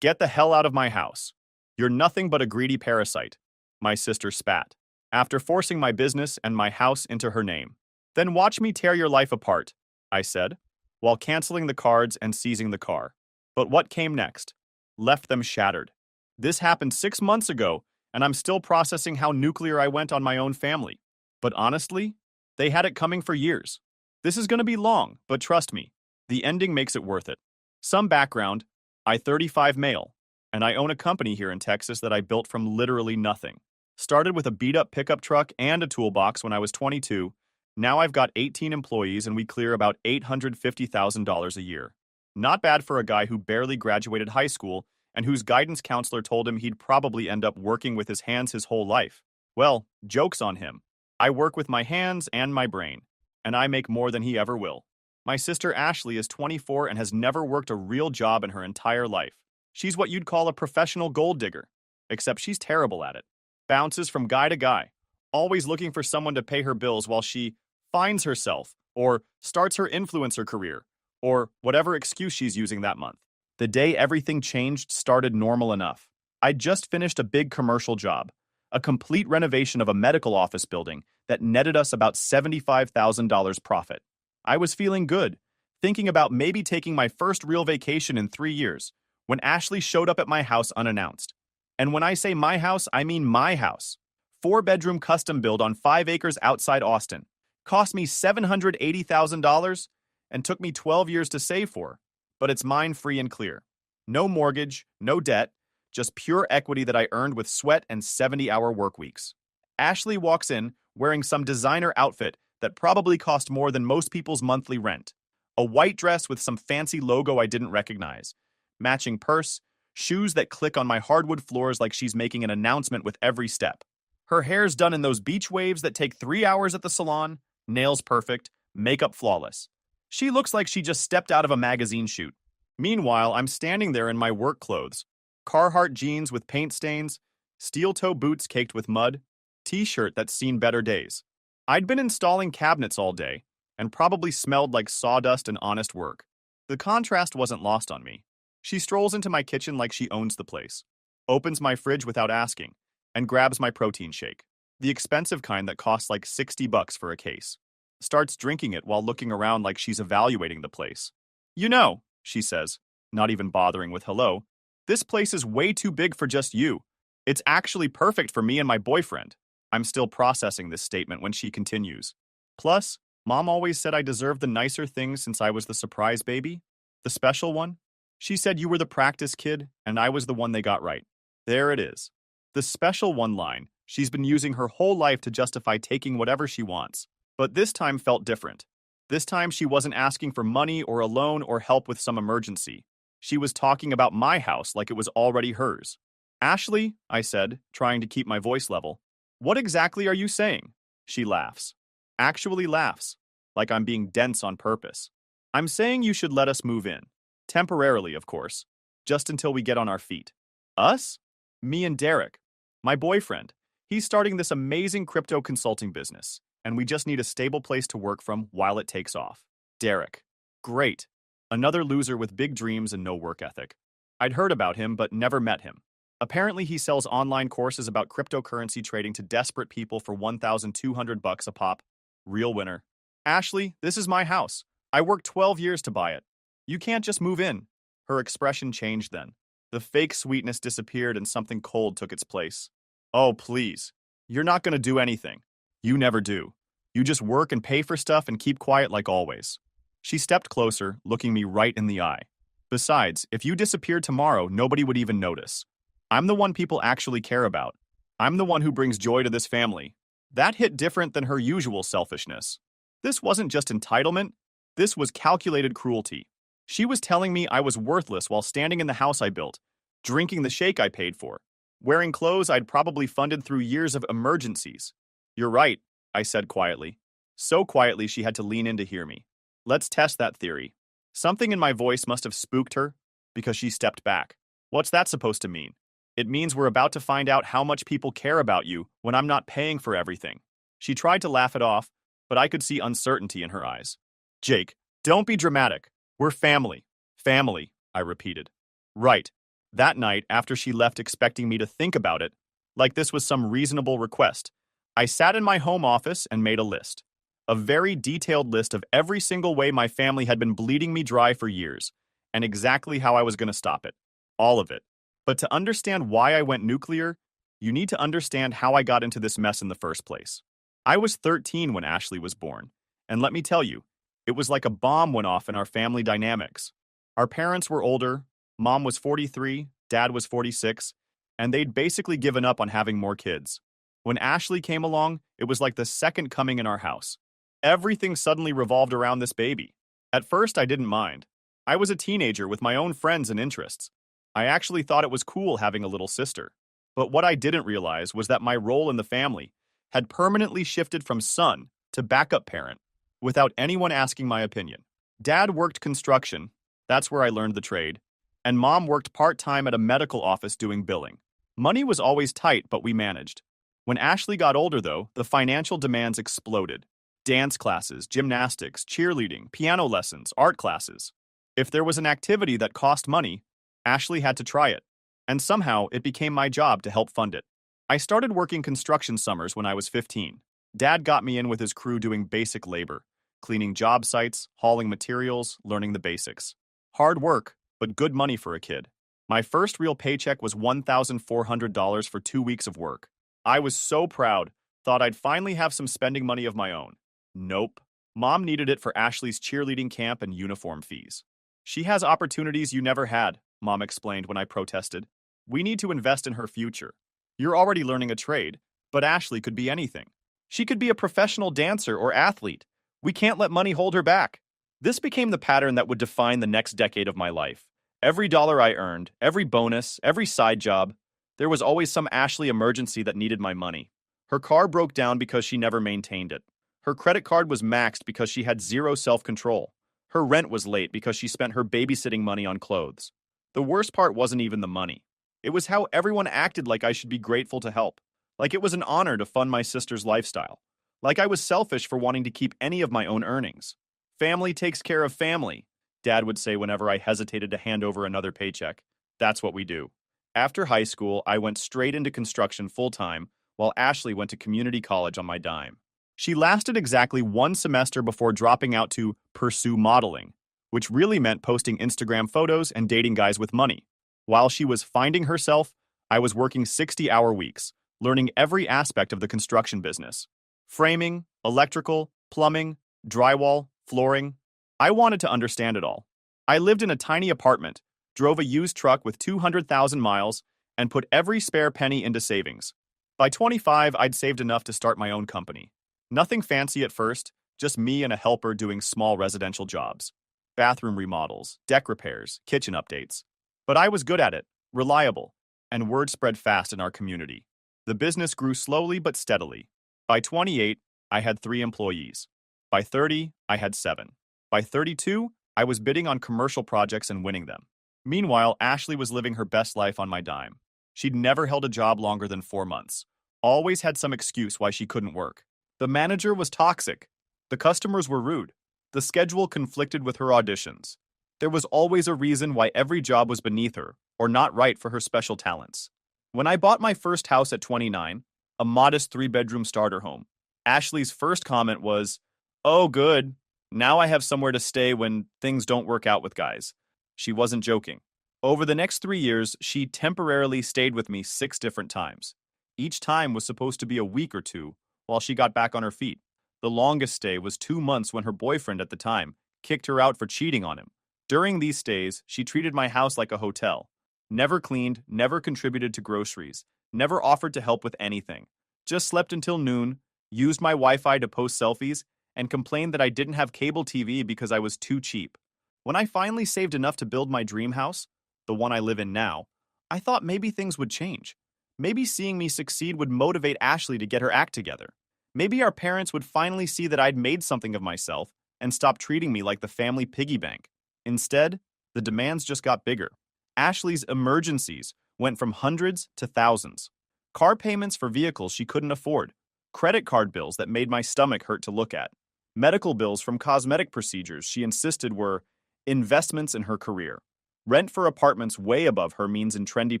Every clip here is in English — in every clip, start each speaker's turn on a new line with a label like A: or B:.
A: Get the hell out of my house. You're nothing but a greedy parasite, my sister spat, after forcing my business and my house into her name. Then watch me tear your life apart, I said, while canceling the cards and seizing the car. But what came next? Left them shattered. This happened 6 months ago, and I'm still processing how nuclear I went on my own family. But honestly, they had it coming for years. This is going to be long, but trust me, the ending makes it worth it. Some background: I 35 male, and I own a company here in Texas that I built from literally nothing. Started with a beat-up pickup truck and a toolbox when I was 22. Now I've got 18 employees and we clear about $850,000 a year. Not bad for a guy who barely graduated high school and whose guidance counselor told him he'd probably end up working with his hands his whole life. Well, joke's on him. I work with my hands and my brain, and I make more than he ever will. My sister Ashley is 24 and has never worked a real job in her entire life. She's what you'd call a professional gold digger, except she's terrible at it. Bounces from guy to guy, always looking for someone to pay her bills while she finds herself, or starts her influencer career, or whatever excuse she's using that month. The day everything changed started normal enough. I'd just finished a big commercial job, a complete renovation of a medical office building that netted us about $75,000 profit. I was feeling good, thinking about maybe taking my first real vacation in 3 years, when Ashley showed up at my house unannounced. And when I say my house, I mean my house. 4-bedroom custom build on 5 acres outside Austin. Cost me $780,000 and took me 12 years to save for, but it's mine free and clear. No mortgage, no debt, just pure equity that I earned with sweat and 70-hour work weeks. Ashley walks in wearing some designer outfit that probably cost more than most people's monthly rent. A white dress with some fancy logo I didn't recognize, matching purse, shoes that click on my hardwood floors like she's making an announcement with every step. Her hair's done in those beach waves that take 3 hours at the salon, nails perfect, makeup flawless. She looks like she just stepped out of a magazine shoot. Meanwhile, I'm standing there in my work clothes. Carhartt jeans with paint stains, steel-toe boots caked with mud, t-shirt that's seen better days. I'd been installing cabinets all day, and probably smelled like sawdust and honest work. The contrast wasn't lost on me. She strolls into my kitchen like she owns the place, opens my fridge without asking, and grabs my protein shake, the expensive kind that costs like $60 for a case. Starts drinking it while looking around like she's evaluating the place. You know, she says, not even bothering with hello, this place is way too big for just you. It's actually perfect for me and my boyfriend. I'm still processing this statement when she continues. Plus, Mom always said I deserved the nicer things since I was the surprise baby, the special one. She said you were the practice kid, and I was the one they got right. There it is. The special one line she's been using her whole life to justify taking whatever she wants. But this time felt different. This time she wasn't asking for money or a loan or help with some emergency. She was talking about my house like it was already hers. Ashley, I said, trying to keep my voice level, what exactly are you saying? She laughs. Actually laughs, like I'm being dense on purpose. I'm saying you should let us move in. Temporarily, of course. Just until we get on our feet. Us? Me and Derek. My boyfriend. He's starting this amazing crypto consulting business, and we just need a stable place to work from while it takes off. Derek. Great. Another loser with big dreams and no work ethic. I'd heard about him, but never met him. Apparently, he sells online courses about cryptocurrency trading to desperate people for $1,200 a pop. Real winner. Ashley, this is my house. I worked 12 years to buy it. You can't just move in. Her expression changed then. The fake sweetness disappeared and something cold took its place. Oh, please. You're not going to do anything. You never do. You just work and pay for stuff and keep quiet like always. She stepped closer, looking me right in the eye. Besides, if you disappeared tomorrow, nobody would even notice. I'm the one people actually care about. I'm the one who brings joy to this family. That hit different than her usual selfishness. This wasn't just entitlement. This was calculated cruelty. She was telling me I was worthless while standing in the house I built, drinking the shake I paid for, wearing clothes I'd probably funded through years of emergencies. You're right, I said quietly. So quietly she had to lean in to hear me. Let's test that theory. Something in my voice must have spooked her, because she stepped back. What's that supposed to mean? It means we're about to find out how much people care about you when I'm not paying for everything. She tried to laugh it off, but I could see uncertainty in her eyes. Jake, don't be dramatic. We're family. Family, I repeated. Right. That night, after she left expecting me to think about it, like this was some reasonable request, I sat in my home office and made a list. A very detailed list of every single way my family had been bleeding me dry for years, and exactly how I was going to stop it. All of it. But to understand why I went nuclear, you need to understand how I got into this mess in the first place. I was 13 when Ashley was born, and let me tell you, it was like a bomb went off in our family dynamics. Our parents were older, mom was 43, dad was 46, and they'd basically given up on having more kids. When Ashley came along, it was like the second coming in our house. Everything suddenly revolved around this baby. At first, I didn't mind. I was a teenager with my own friends and interests. I actually thought it was cool having a little sister. But what I didn't realize was that my role in the family had permanently shifted from son to backup parent without anyone asking my opinion. Dad worked construction, that's where I learned the trade, and mom worked part-time at a medical office doing billing. Money was always tight, but we managed. When Ashley got older, though, the financial demands exploded. Dance classes, gymnastics, cheerleading, piano lessons, art classes. If there was an activity that cost money, Ashley had to try it, and somehow it became my job to help fund it. I started working construction summers when I was 15. Dad got me in with his crew doing basic labor, cleaning job sites, hauling materials, learning the basics. Hard work, but good money for a kid. My first real paycheck was $1,400 for 2 weeks of work. I was so proud, thought I'd finally have some spending money of my own. Nope. Mom needed it for Ashley's cheerleading camp and uniform fees. She has opportunities you never had, Mom explained when I protested. We need to invest in her future. You're already learning a trade, but Ashley could be anything. She could be a professional dancer or athlete. We can't let money hold her back. This became the pattern that would define the next decade of my life. Every dollar I earned, every bonus, every side job, there was always some Ashley emergency that needed my money. Her car broke down because she never maintained it. Her credit card was maxed because she had zero self-control. Her rent was late because she spent her babysitting money on clothes. The worst part wasn't even the money. It was how everyone acted like I should be grateful to help. Like it was an honor to fund my sister's lifestyle. Like I was selfish for wanting to keep any of my own earnings. Family takes care of family, Dad would say whenever I hesitated to hand over another paycheck. That's what we do. After high school, I went straight into construction full-time, while Ashley went to community college on my dime. She lasted exactly 1 semester before dropping out to pursue modeling, which really meant posting Instagram photos and dating guys with money. While she was finding herself, I was working 60-hour weeks, learning every aspect of the construction business. Framing, electrical, plumbing, drywall, flooring. I wanted to understand it all. I lived in a tiny apartment, drove a used truck with 200,000 miles, and put every spare penny into savings. By 25, I'd saved enough to start my own company. Nothing fancy at first, just me and a helper doing small residential jobs. Bathroom remodels, deck repairs, kitchen updates. But I was good at it, reliable, and word spread fast in our community. The business grew slowly but steadily. By 28, I had 3 employees. By 30, I had 7. By 32, I was bidding on commercial projects and winning them. Meanwhile, Ashley was living her best life on my dime. She'd never held a job longer than 4 months. Always had some excuse why she couldn't work. The manager was toxic. The customers were rude. The schedule conflicted with her auditions. There was always a reason why every job was beneath her, or not right for her special talents. When I bought my first house at 29, a modest 3-bedroom starter home, Ashley's first comment was, "Oh, good. Now I have somewhere to stay when things don't work out with guys." She wasn't joking. Over the next 3 years, she temporarily stayed with me 6 different times. Each time was supposed to be a week or 2 while she got back on her feet. The longest stay was 2 months when her boyfriend at the time kicked her out for cheating on him. During these stays, she treated my house like a hotel. Never cleaned, never contributed to groceries, never offered to help with anything. Just slept until noon, used my Wi-Fi to post selfies, and complained that I didn't have cable TV because I was too cheap. When I finally saved enough to build my dream house, the one I live in now, I thought maybe things would change. Maybe seeing me succeed would motivate Ashley to get her act together. Maybe our parents would finally see that I'd made something of myself and stop treating me like the family piggy bank. Instead, the demands just got bigger. Ashley's emergencies went from hundreds to thousands. Car payments for vehicles she couldn't afford. Credit card bills that made my stomach hurt to look at. Medical bills from cosmetic procedures she insisted were investments in her career. Rent for apartments way above her means in trendy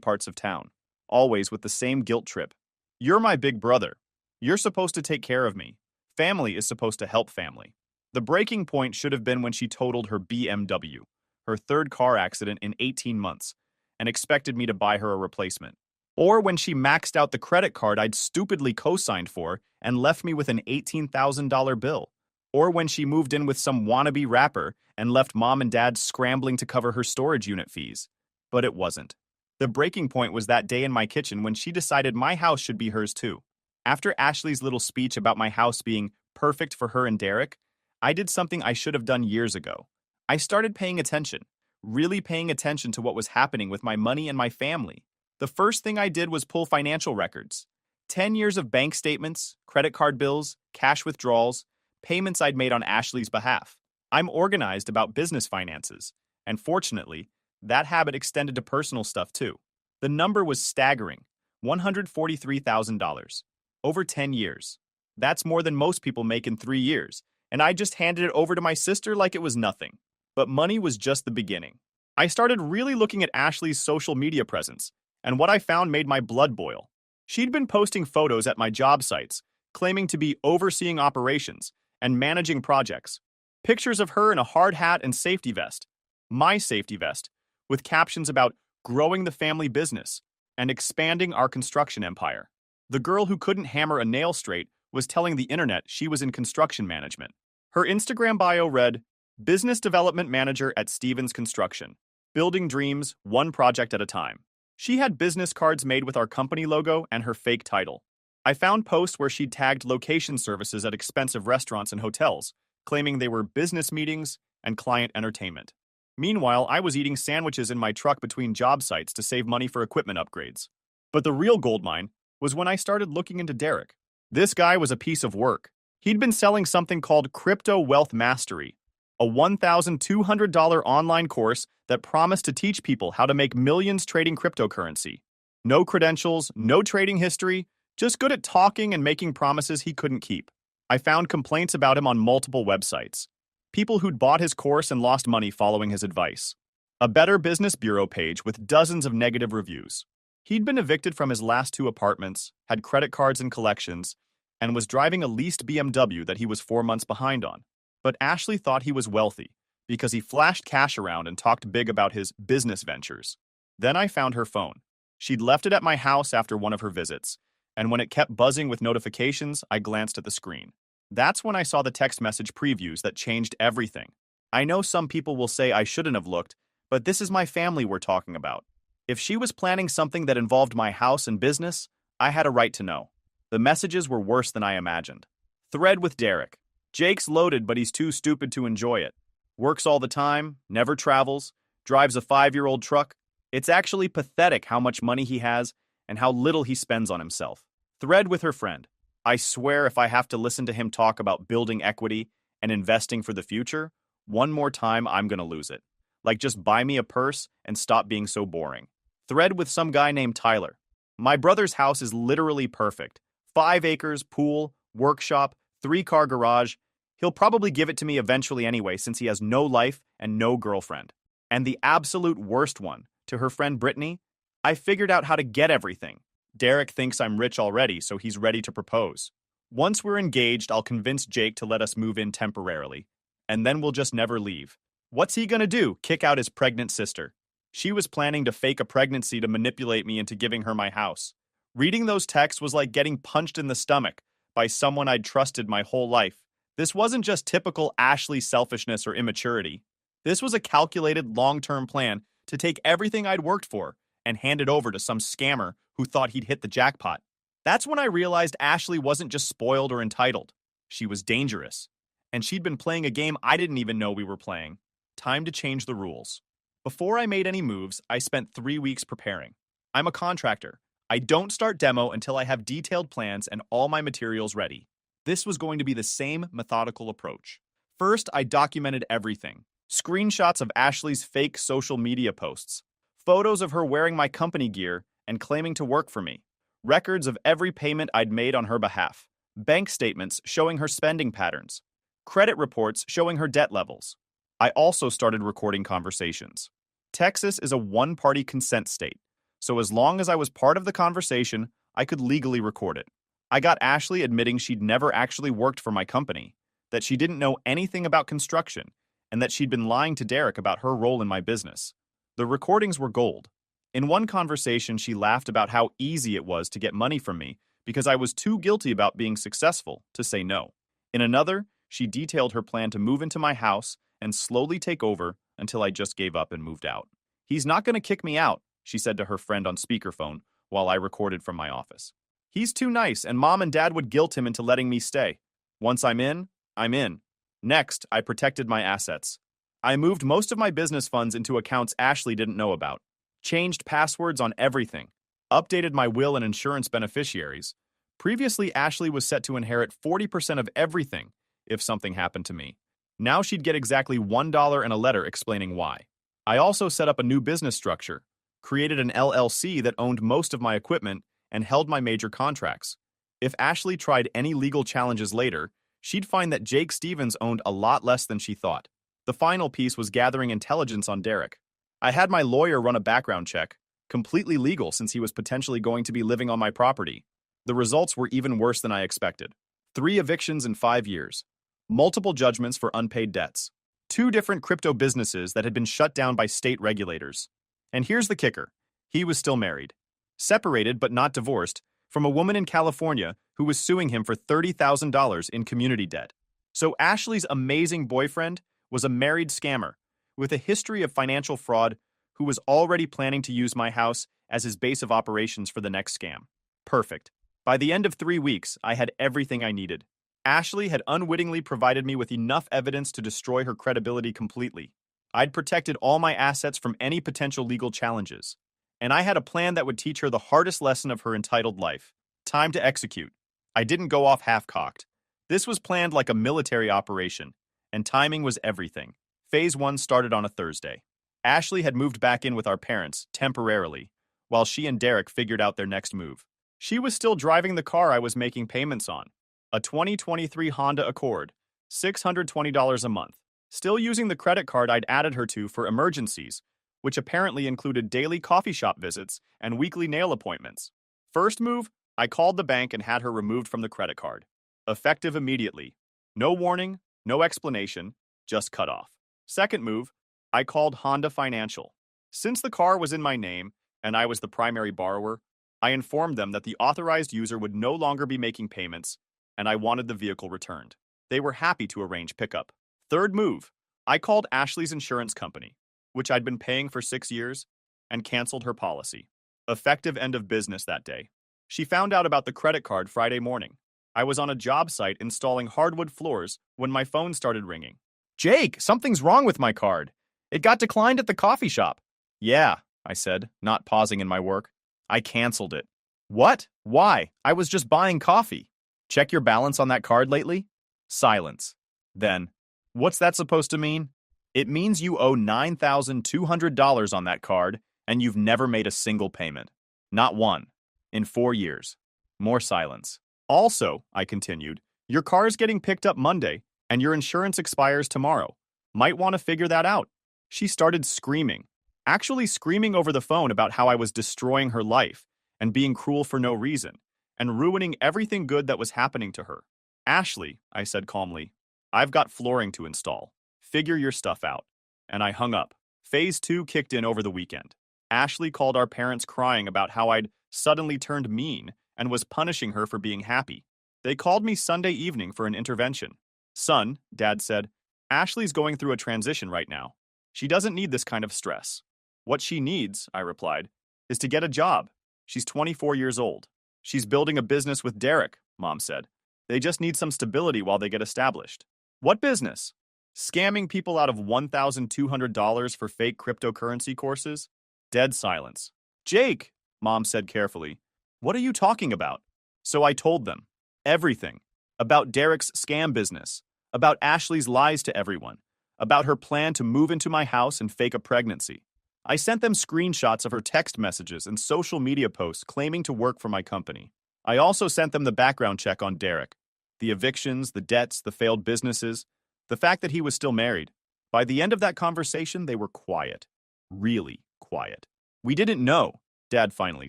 A: parts of town, always with the same guilt trip. You're my big brother. You're supposed to take care of me. Family is supposed to help family. The breaking point should have been when she totaled her BMW, her third car accident in 18 months, and expected me to buy her a replacement. Or when she maxed out the credit card I'd stupidly co-signed for and left me with an $18,000 bill. Or when she moved in with some wannabe rapper and left mom and dad scrambling to cover her storage unit fees. But it wasn't. The breaking point was that day in my kitchen when she decided my house should be hers too. After Ashley's little speech about my house being perfect for her and Derek, I did something I should have done years ago. I started paying attention, really paying attention to what was happening with my money and my family. The first thing I did was pull financial records. 10 years of bank statements, credit card bills, cash withdrawals, payments I'd made on Ashley's behalf. I'm organized about business finances, and fortunately, that habit extended to personal stuff too. The number was staggering, $143,000. Over 10 years. That's more than most people make in 3 years, and I just handed it over to my sister like it was nothing. But money was just the beginning. I started really looking at Ashley's social media presence, and what I found made my blood boil. She'd been posting photos at my job sites, claiming to be overseeing operations and managing projects. Pictures of her in a hard hat and safety vest, my safety vest, with captions about growing the family business and expanding our construction empire. The girl who couldn't hammer a nail straight was telling the internet she was in construction management. Her Instagram bio read, Business Development Manager at Stevens Construction, building dreams one project at a time. She had business cards made with our company logo and her fake title. I found posts where she'd tagged location services at expensive restaurants and hotels, claiming they were business meetings and client entertainment. Meanwhile, I was eating sandwiches in my truck between job sites to save money for equipment upgrades. But the real goldmine was when I started looking into Derek. This guy was a piece of work. He'd been selling something called Crypto Wealth Mastery, a $1,200 online course that promised to teach people how to make millions trading cryptocurrency. No credentials, no trading history, just good at talking and making promises he couldn't keep. I found complaints about him on multiple websites. People who'd bought his course and lost money following his advice. A Better Business Bureau page with dozens of negative reviews. He'd been evicted from his last 2 apartments, had credit cards and collections, and was driving a leased BMW that he was 4 months behind on. But Ashley thought he was wealthy because he flashed cash around and talked big about his business ventures. Then I found her phone. She'd left it at my house after one of her visits, and when it kept buzzing with notifications, I glanced at the screen. That's when I saw the text message previews that changed everything. I know some people will say I shouldn't have looked, but this is my family we're talking about. If she was planning something that involved my house and business, I had a right to know. The messages were worse than I imagined. Thread with Derek. Jake's loaded, but he's too stupid to enjoy it. Works all the time, never travels, drives a 5-year-old truck. It's actually pathetic how much money he has and how little he spends on himself. Thread with her friend. I swear if I have to listen to him talk about building equity and investing for the future, one more time I'm gonna lose it. Like just buy me a purse and stop being so boring. Thread with some guy named Tyler. My brother's house is literally perfect. 5 acres, pool, workshop, 3-car garage. He'll probably give it to me eventually anyway since he has no life and no girlfriend. And the absolute worst one, to her friend Brittany, I figured out how to get everything. Derek thinks I'm rich already, so he's ready to propose. Once we're engaged, I'll convince Jake to let us move in temporarily, and then we'll just never leave. What's he gonna do? Kick out his pregnant sister? She was planning to fake a pregnancy to manipulate me into giving her my house. Reading those texts was like getting punched in the stomach by someone I'd trusted my whole life. This wasn't just typical Ashley selfishness or immaturity. This was a calculated long-term plan to take everything I'd worked for and hand it over to some scammer who thought he'd hit the jackpot. That's when I realized Ashley wasn't just spoiled or entitled. She was dangerous. And she'd been playing a game I didn't even know we were playing. Time to change the rules. Before I made any moves, I spent 3 weeks preparing. I'm a contractor. I don't start demo until I have detailed plans and all my materials ready. This was going to be the same methodical approach. First, I documented everything. Screenshots of Ashley's fake social media posts. Photos of her wearing my company gear and claiming to work for me. Records of every payment I'd made on her behalf. Bank statements showing her spending patterns. Credit reports showing her debt levels. I also started recording conversations. Texas is a one-party consent state, so as long as I was part of the conversation, I could legally record it. I got Ashley admitting she'd never actually worked for my company, that she didn't know anything about construction, and that she'd been lying to Derek about her role in my business. The recordings were gold. In one conversation, she laughed about how easy it was to get money from me because I was too guilty about being successful to say no. In another, she detailed her plan to move into my house and slowly take over until I just gave up and moved out. "He's not going to kick me out," she said to her friend on speakerphone while I recorded from my office. "He's too nice, and Mom and Dad would guilt him into letting me stay. Once I'm in, I'm in." Next, I protected my assets. I moved most of my business funds into accounts Ashley didn't know about, changed passwords on everything, updated my will and insurance beneficiaries. Previously, Ashley was set to inherit 40% of everything if something happened to me. Now she'd get exactly $1 and a letter explaining why. I also set up a new business structure, created an LLC that owned most of my equipment and held my major contracts. If Ashley tried any legal challenges later, she'd find that Jake Stevens owned a lot less than she thought. The final piece was gathering intelligence on Derek. I had my lawyer run a background check, completely legal since he was potentially going to be living on my property. The results were even worse than I expected. 3 evictions in 5 years, multiple judgments for unpaid debts, 2 different crypto businesses that had been shut down by state regulators. And here's the kicker. He was still married, separated but not divorced, from a woman in California who was suing him for $30,000 in community debt. So Ashley's amazing boyfriend was a married scammer with a history of financial fraud who was already planning to use my house as his base of operations for the next scam. Perfect. By the end of 3 weeks, I had everything I needed. Ashley had unwittingly provided me with enough evidence to destroy her credibility completely. I'd protected all my assets from any potential legal challenges. And I had a plan that would teach her the hardest lesson of her entitled life. Time to execute. I didn't go off half-cocked. This was planned like a military operation, and timing was everything. Phase 1 started on a Thursday. Ashley had moved back in with our parents, temporarily, while she and Derek figured out their next move. She was still driving the car I was making payments on, a 2023 Honda Accord, $620 a month, still using the credit card I'd added her to for emergencies, which apparently included daily coffee shop visits and weekly nail appointments. First move, I called the bank and had her removed from the credit card. Effective immediately. No warning, no explanation, just cut off. Second move, I called Honda Financial. Since the car was in my name and I was the primary borrower, I informed them that the authorized user would no longer be making payments and I wanted the vehicle returned. They were happy to arrange pickup. Third move, I called Ashley's insurance company, which I'd been paying for 6 years, and canceled her policy. Effective end of business that day. She found out about the credit card Friday morning. I was on a job site installing hardwood floors when my phone started ringing. "Jake, something's wrong with my card. It got declined at the coffee shop." "Yeah," I said, not pausing in my work. "I canceled it." "What? Why? I was just buying coffee." "Check your balance on that card lately?" Silence. Then, "What's that supposed to mean?" "It means you owe $9,200 on that card, and you've never made a single payment. Not one. In 4 years." More silence. "Also," I continued, "your car's getting picked up Monday, and your insurance expires tomorrow. Might want to figure that out." She started screaming. Actually screaming over the phone about how I was destroying her life, and being cruel for no reason, and ruining everything good that was happening to her. "Ashley," I said calmly, "I've got flooring to install. Figure your stuff out." And I hung up. Phase 2 kicked in over the weekend. Ashley called our parents crying about how I'd suddenly turned mean and was punishing her for being happy. They called me Sunday evening for an intervention. "Son," Dad said, "Ashley's going through a transition right now. She doesn't need this kind of stress." "What she needs," I replied, "is to get a job. She's 24 years old. She's building a business with Derek," Mom said. "They just need some stability while they get established." "What business?" "Scamming people out of $1,200 for fake cryptocurrency courses." Dead silence. "Jake," Mom said carefully, "what are you talking about?" So I told them. Everything. About Derek's scam business. About Ashley's lies to everyone. About her plan to move into my house and fake a pregnancy. I sent them screenshots of her text messages and social media posts claiming to work for my company. I also sent them the background check on Derek. The evictions, the debts, the failed businesses, the fact that he was still married. By the end of that conversation, they were quiet. really quiet. We didn't know, Dad finally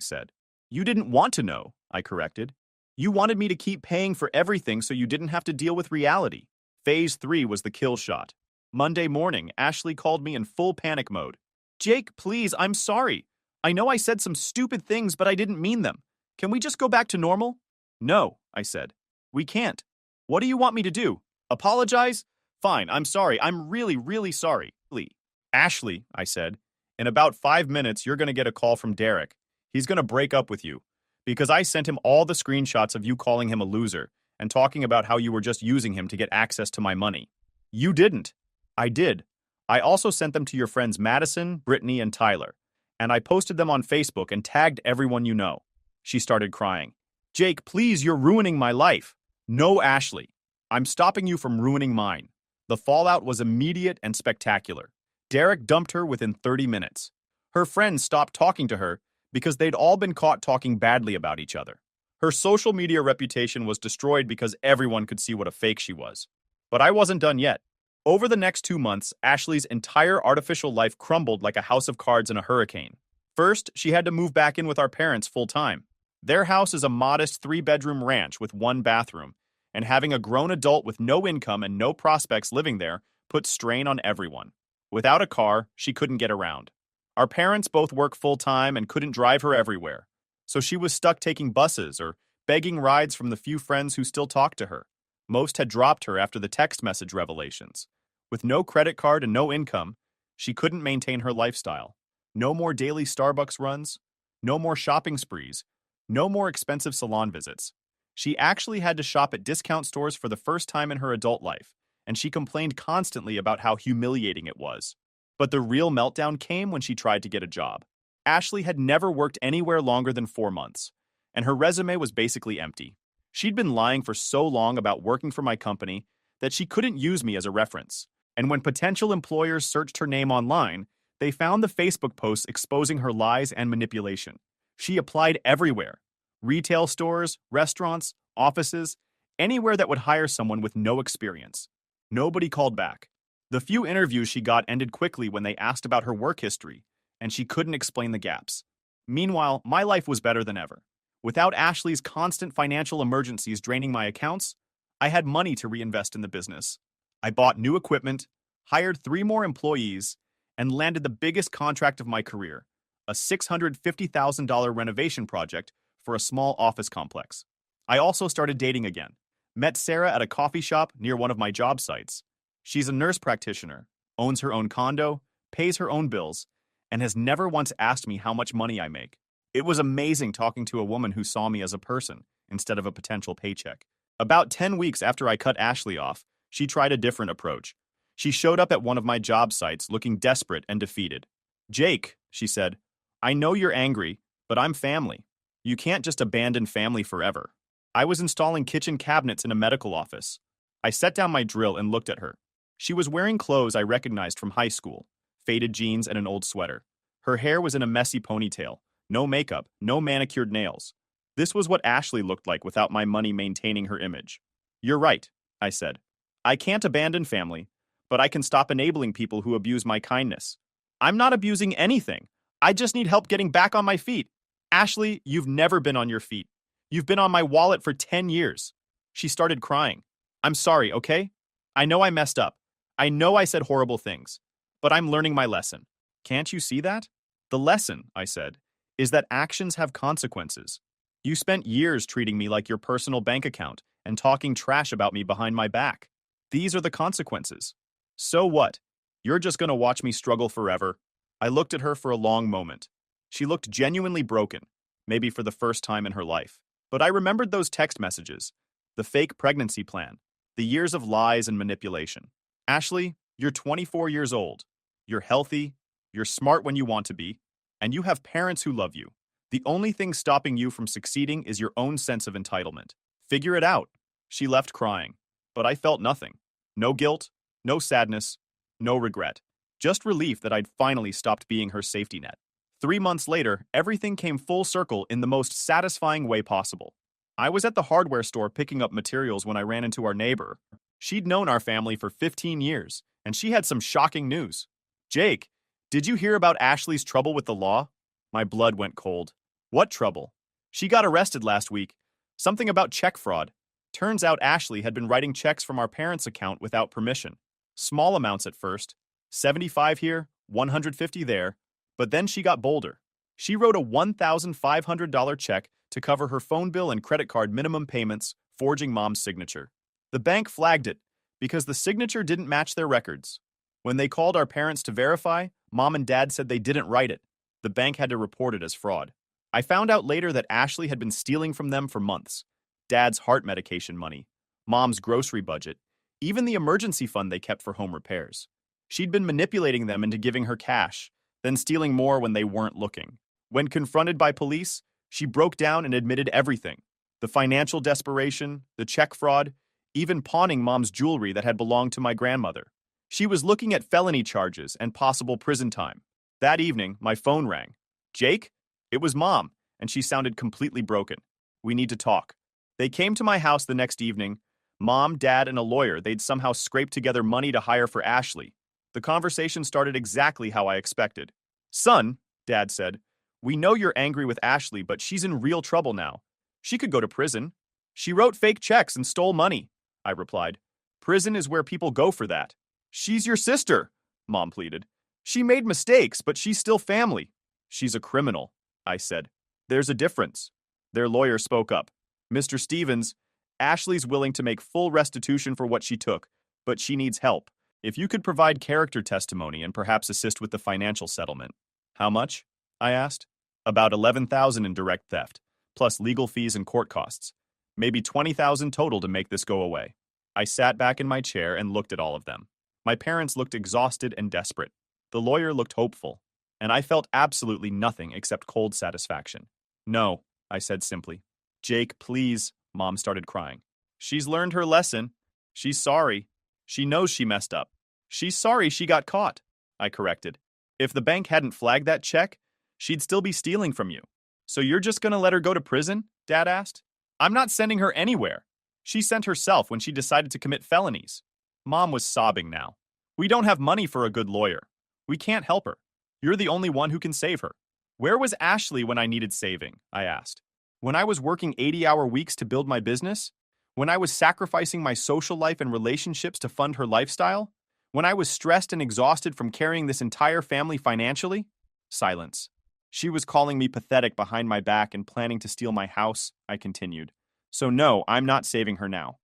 A: said. You didn't want to know, I corrected. You wanted me to keep paying for everything so you didn't have to deal with reality. Phase 3 was the kill shot. Monday morning, Ashley called me in full panic mode. Jake, please, I'm sorry. I know I said some stupid things, but I didn't mean them. Can we just go back to normal? No, I said. We can't. What do you want me to do? Apologize? Fine, I'm sorry. I'm really, really sorry. Ashley, I said, in about 5 minutes, you're going to get a call from Derek. He's going to break up with you. Because I sent him all the screenshots of you calling him a loser and talking about how you were just using him to get access to my money. You didn't. I did. I also sent them to your friends Madison, Brittany, and Tyler. And I posted them on Facebook and tagged everyone you know. She started crying. Jake, please, you're ruining my life. No, Ashley. I'm stopping you from ruining mine. The fallout was immediate and spectacular. Derek dumped her within 30 minutes. Her friends stopped talking to her because they'd all been caught talking badly about each other. Her social media reputation was destroyed because everyone could see what a fake she was. But I wasn't done yet. Over the next 2 months, Ashley's entire artificial life crumbled like a house of cards in a hurricane. First, she had to move back in with our parents full-time. Their house is a modest 3-bedroom ranch with 1 bathroom, and having a grown adult with no income and no prospects living there put strain on everyone. Without a car, she couldn't get around. Our parents both work full-time and couldn't drive her everywhere, so she was stuck taking buses or begging rides from the few friends who still talked to her. Most had dropped her after the text message revelations. With no credit card and no income, she couldn't maintain her lifestyle. No more daily Starbucks runs, no more shopping sprees, no more expensive salon visits. She actually had to shop at discount stores for the first time in her adult life, and she complained constantly about how humiliating it was. But the real meltdown came when she tried to get a job. Ashley had never worked anywhere longer than 4 months, and her resume was basically empty. She'd been lying for so long about working for my company that she couldn't use me as a reference. And when potential employers searched her name online, they found the Facebook posts exposing her lies and manipulation. She applied everywhere. Retail stores, restaurants, offices, anywhere that would hire someone with no experience. Nobody called back. The few interviews she got ended quickly when they asked about her work history, and she couldn't explain the gaps. Meanwhile, my life was better than ever. Without Ashley's constant financial emergencies draining my accounts, I had money to reinvest in the business. I bought new equipment, hired 3 more employees, and landed the biggest contract of my career, a $650,000 renovation project for a small office complex. I also started dating again. Met Sarah at a coffee shop near one of my job sites. She's a nurse practitioner, owns her own condo, pays her own bills, and has never once asked me how much money I make. It was amazing talking to a woman who saw me as a person instead of a potential paycheck. About 10 weeks after I cut Ashley off, she tried a different approach. She showed up at one of my job sites looking desperate and defeated. Jake, she said, I know you're angry, but I'm family. You can't just abandon family forever. I was installing kitchen cabinets in a medical office. I set down my drill and looked at her. She was wearing clothes I recognized from high school, faded jeans and an old sweater. Her hair was in a messy ponytail. No makeup, no manicured nails. This was what Ashley looked like without my money maintaining her image. You're right, I said. I can't abandon family, but I can stop enabling people who abuse my kindness. I'm not abusing anything. I just need help getting back on my feet. Ashley, you've never been on your feet. You've been on my wallet for 10 years. She started crying. I'm sorry, okay? I know I messed up. I know I said horrible things, but I'm learning my lesson. Can't you see that? The lesson, I said, is that actions have consequences. You spent years treating me like your personal bank account and talking trash about me behind my back. These are the consequences. So what? You're just going to watch me struggle forever? I looked at her for a long moment. She looked genuinely broken, maybe for the first time in her life. But I remembered those text messages, the fake pregnancy plan, the years of lies and manipulation. Ashley, you're 24 years old. You're healthy, you're smart when you want to be, and you have parents who love you. The only thing stopping you from succeeding is your own sense of entitlement. Figure it out. She left crying, but I felt nothing. No guilt, no sadness, no regret. Just relief that I'd finally stopped being her safety net. 3 months later, everything came full circle in the most satisfying way possible. I was at the hardware store picking up materials when I ran into our neighbor. She'd known our family for 15 years, and she had some shocking news. Jake, Did you hear about Ashley's trouble with the law? My blood went cold. What trouble? She got arrested last week. Something about check fraud. Turns out Ashley had been writing checks from our parents' account without permission. Small amounts at first. 75 here, 150 there. But then she got bolder. She wrote a $1,500 check to cover her phone bill and credit card minimum payments, forging Mom's signature. The bank flagged it because the signature didn't match their records. When they called our parents to verify, Mom and Dad said they didn't write it. The bank had to report it as fraud. I found out later that Ashley had been stealing from them for months. Dad's heart medication money, Mom's grocery budget, even the emergency fund they kept for home repairs. She'd been manipulating them into giving her cash, then stealing more when they weren't looking. When confronted by police, she broke down and admitted everything. The financial desperation, the check fraud, even pawning Mom's jewelry that had belonged to my grandmother. She was looking at felony charges and possible prison time. That evening, my phone rang. Jake? It was Mom, and she sounded completely broken. We need to talk. They came to my house the next evening. Mom, Dad, and a lawyer. They'd somehow scraped together money to hire for Ashley. The conversation started exactly how I expected. Son, Dad said, we know you're angry with Ashley, but she's in real trouble now. She could go to prison. She wrote fake checks and stole money, I replied. Prison is where people go for that. She's your sister, Mom pleaded. She made mistakes, but she's still family. She's a criminal, I said. There's a difference. Their lawyer spoke up. Mr. Stevens, Ashley's willing to make full restitution for what she took, but she needs help. If you could provide character testimony and perhaps assist with the financial settlement. How much? I asked. About $11,000 in direct theft, plus legal fees and court costs. Maybe $20,000 total to make this go away. I sat back in my chair and looked at all of them. My parents looked exhausted and desperate. The lawyer looked hopeful, and I felt absolutely nothing except cold satisfaction. No, I said simply. Jake, please, Mom started crying. She's learned her lesson. She's sorry. She knows she messed up. She's sorry she got caught, I corrected. If the bank hadn't flagged that check, she'd still be stealing from you. So you're just going to let her go to prison? Dad asked. I'm not sending her anywhere. She sent herself when she decided to commit felonies. Mom was sobbing now. We don't have money for a good lawyer. We can't help her. You're the only one who can save her. Where was Ashley when I needed saving? I asked. When I was working 80-hour weeks to build my business? When I was sacrificing my social life and relationships to fund her lifestyle? When I was stressed and exhausted from carrying this entire family financially? Silence. She was calling me pathetic behind my back and planning to steal my house, I continued. So no, I'm not saving her now.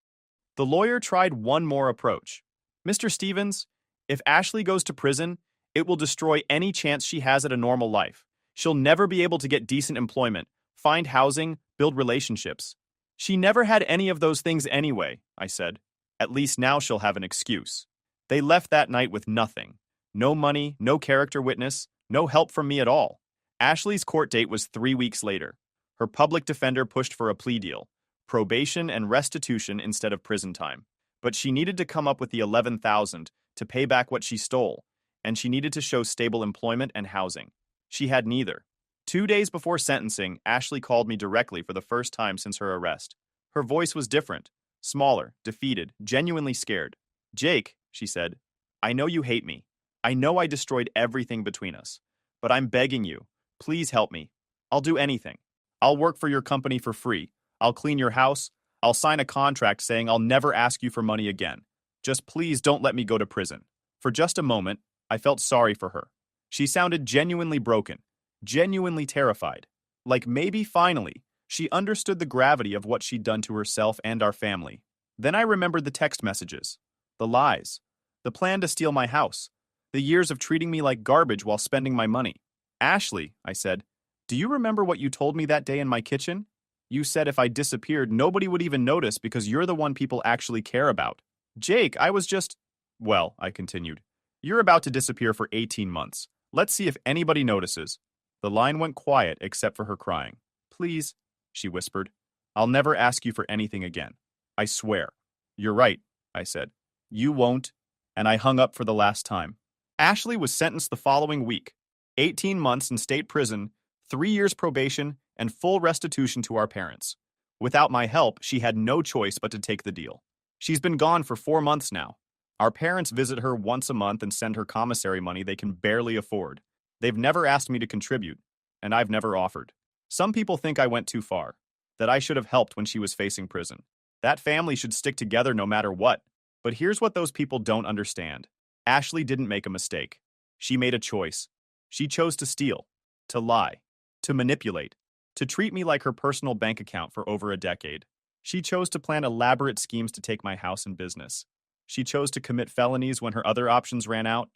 A: The lawyer tried one more approach. Mr. Stevens, if Ashley goes to prison, it will destroy any chance she has at a normal life. She'll never be able to get decent employment, find housing, build relationships. She never had any of those things anyway, I said. At least now she'll have an excuse. They left that night with nothing. No money, no character witness, no help from me at all. Ashley's court date was 3 weeks later. Her public defender pushed for a plea deal, probation and restitution instead of prison time. But she needed to come up with the $11,000 to pay back what she stole, and she needed to show stable employment and housing. She had neither. 2 days before sentencing, Ashley called me directly for the first time since her arrest. Her voice was different, smaller, defeated, genuinely scared. Jake, she said, I know you hate me. I know I destroyed everything between us. But I'm begging you, please help me. I'll do anything. I'll work for your company for free. I'll clean your house. I'll sign a contract saying I'll never ask you for money again. Just please don't let me go to prison. For just a moment, I felt sorry for her. She sounded genuinely broken, genuinely terrified. Like maybe finally, she understood the gravity of what she'd done to herself and our family. Then I remembered the text messages, the lies, the plan to steal my house, the years of treating me like garbage while spending my money. Ashley, I said, do you remember what you told me that day in my kitchen? You said if I disappeared, nobody would even notice because you're the one people actually care about. Jake, I was just... Well, I continued, you're about to disappear for 18 months. Let's see if anybody notices. The line went quiet except for her crying. Please, she whispered. I'll never ask you for anything again. I swear. You're right, I said. You won't. And I hung up for the last time. Ashley was sentenced the following week. 18 months in state prison, 3 years probation, and full restitution to our parents. Without my help, she had no choice but to take the deal. She's been gone for 4 months now. Our parents visit her once a month and send her commissary money they can barely afford. They've never asked me to contribute, and I've never offered. Some people think I went too far, that I should have helped when she was facing prison. That family should stick together no matter what. But here's what those people don't understand. Ashley didn't make a mistake. She made a choice. She chose to steal, to lie, to manipulate, to treat me like her personal bank account for over a decade. She chose to plan elaborate schemes to take my house and business. She chose to commit felonies when her other options ran out,